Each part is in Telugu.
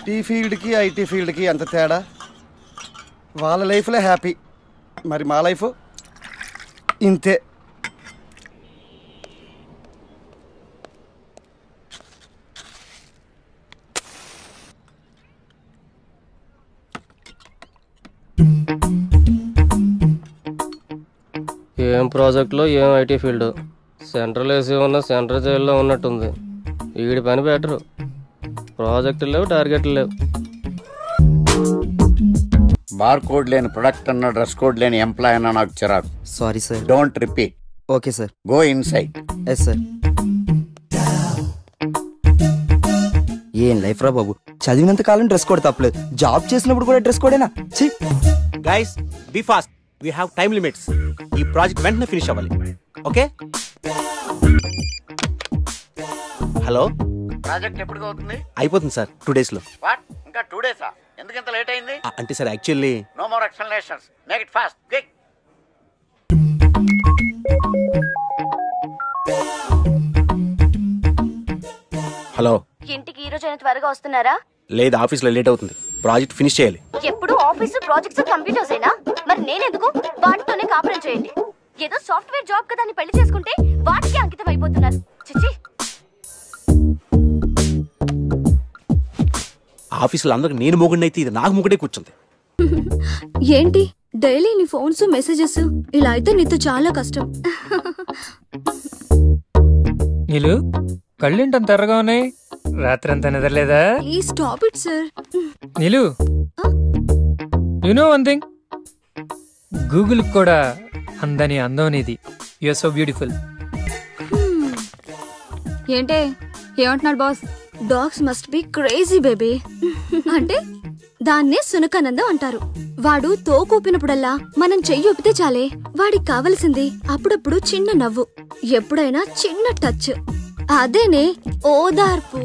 టీ ఫీల్డ్కి ఐటీ ఫీల్డ్కి ఎంత తేడా. వాళ్ళ లైఫ్లో హ్యాపీ, మరి మా లైఫ్ ఇంతే. ఏం ప్రాజెక్ట్లో ఏం ఐటీ ఫీల్డ్. సెంట్రల్ ఏసీ ఉన్న సెంట్రల్ జైల్లో ఉన్నట్టుంది. వీడి పని బెటరు. ప్రాజెక్టులు లేవు, టార్గెట్లు లేవు. బార్ కోడ్ లేని ప్రొడక్ట్ అన్న, డ్రెస్ కోడ్ లేని ఎంప్లాయ్ అన్న నాకు చిరాకు. Sorry sir. Don't repeat. Okay sir. Go inside. Yes sir. ఏం లైఫ్ రా బాబు, చదివినంత కాలం డ్రెస్ కోడ్ తప్పలేదు, జాబ్ చేసినప్పుడు కూడా డ్రెస్ కోడేనా? Guys be fast, we have time limits. ఈ ప్రాజెక్ట్ వెంటనే ఫినిష్ అవ్వాలి. ఓకే. హలో, ప్రాజెక్ట్ ఎప్పుడు అవుతుంది? అయిపోతుంది సార్ 2 days లో. వాట్, ఇంకా 2 days? ఎందుకు ఇంత లేట్ అయింది? అంటే sir actually no more explanations, make it fast, quick. Hello, ఇంటికి ఈ రోజైనా త్వరగా వస్తున్నారా? లేదు, ఆఫీస్లో లేట్ అవుతుంది. ప్రాజెక్ట్ ఫినిష్ చేయాలి. ఎప్పుడు ఆఫీసు, ప్రాజెక్ట్స్, కంప్యూటర్స్ అయినా మరి నేనెందుకు? వాటితోనే కాపురం చేయండి. ఏదో సాఫ్ట్వేర్ జాబ్ కదా అని పెళ్లి చేసుకుంటే వాటికి అంకితం అయిపోతున్నారు. చిచి. ఆఫీసులో అందరికి నేను మొగుడిని అయితే ఇది నాకు మొగుడే కూర్చుంది. ఏంటి డైలీ నీ ఫోన్స్ మెసేజెస్? ఇలా అయితే నీతో చాలా కష్టం. నీలు కళ్ళేంటంత ఎర్రగా ఉన్నాయి? రాత్రి అంతా నిద్రలేదా? Please stop it sir. Neelu, you know one thing, Google కూడా అందని అందం నీది. You are so beautiful. ఏంటే ఏమంటున్నాడు boss? Dogs must be crazy baby అంటే దాన్నే సునకానందం అంటారు. వాడు తోకూపినప్పుడల్లా మనం చెయ్యి ఊపితే చాలే, వాడికి కావలసింది అప్పుడప్పుడు చిన్న నవ్వు, ఎప్పుడైనా చిన్న టచ్. అదేనే ఓదార్పు.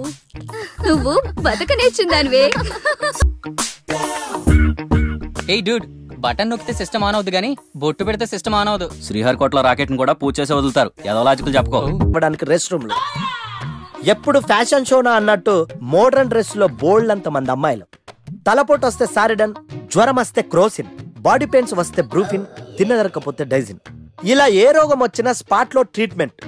నువ్వు బతకనేచ్చిందానివే. ఏయ్ డూడ్, బటన్ నొక్కితే సిస్టమ్ ఆన్ అవుద్ది గానీ బొట్టు పెడితే సిస్టమ్ ఆన్ అవదు. శ్రీహరికోటలో రాకెట్ ని కూడా పూజ చేసి వదులుతారు. ఏదో లాజికల్ చెప్పుకో. ఇవ్వడానికి రెస్ట్ రూమ్ లో ఎప్పుడు ఫ్యాషన్ షోనా అన్నట్టు మోడర్న్ డ్రెస్ లో బోల్డ్ అంత మంది అమ్మాయిలు. తలపోటు వస్తే సారిడన్, జ్వరం వస్తే క్రోసిన్, బాడీ పెయిన్స్ వస్తే బ్రూఫిన్, తిన్నదరకపోతే డైజిన్. ఇలా ఏ రోగం వచ్చినా స్పాట్ లో ట్రీట్మెంట్.